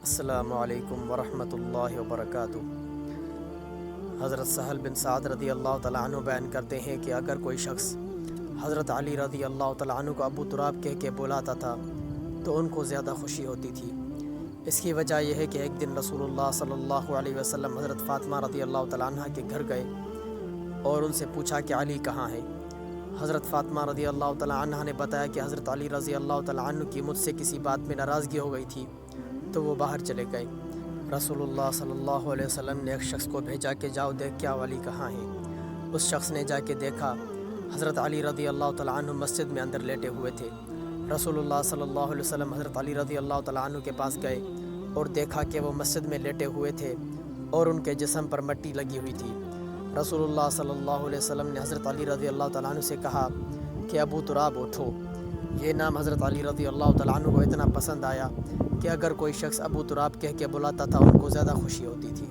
السلام علیکم ورحمۃ اللہ وبرکاتہ۔ حضرت سہل بن سعد رضی اللہ تعالیٰ عنہ بیان کرتے ہیں کہ اگر کوئی شخص حضرت علی رضی اللہ تعالیٰ عنہ کو ابو تراب کہہ کے بلاتا تھا تو ان کو زیادہ خوشی ہوتی تھی۔ اس کی وجہ یہ ہے کہ ایک دن رسول اللہ صلی اللہ علیہ وسلم حضرت فاطمہ رضی اللہ تعالیٰ عنہ کے گھر گئے اور ان سے پوچھا کہ علی کہاں ہے۔ حضرت فاطمہ رضی اللہ تعالیٰ عنہ نے بتایا کہ حضرت علی رضی اللہ تعالیٰ عنہ کی مجھ سے کسی بات میں ناراضگی ہو گئی تھی تو وہ باہر چلے گئے۔ رسول اللہ صلی اللہ علیہ وسلم نے ایک شخص کو بھیجا کہ جاؤ دیکھ کیا علی کہاں ہے۔ اس شخص نے جا کے دیکھا حضرت علی رضی اللہ تعالیٰ عنہ مسجد میں اندر لیٹے ہوئے تھے۔ رسول اللہ صلی اللہ علیہ وسلم حضرت علی رضی اللہ تعالیٰ عنہ کے پاس گئے اور دیکھا کہ وہ مسجد میں لیٹے ہوئے تھے اور ان کے جسم پر مٹی لگی ہوئی تھی۔ رسول اللہ صلی اللہ علیہ وسلم نے حضرت علی رضی اللہ تعالیٰ عنہ سے کہا کہ ابو تراب اٹھو۔ یہ نام حضرت علی رضی اللہ تعالیٰ عنہ کو اتنا پسند آیا کہ اگر کوئی شخص ابو تراب کہہ کے بلاتا تھا ان کو زیادہ خوشی ہوتی تھی۔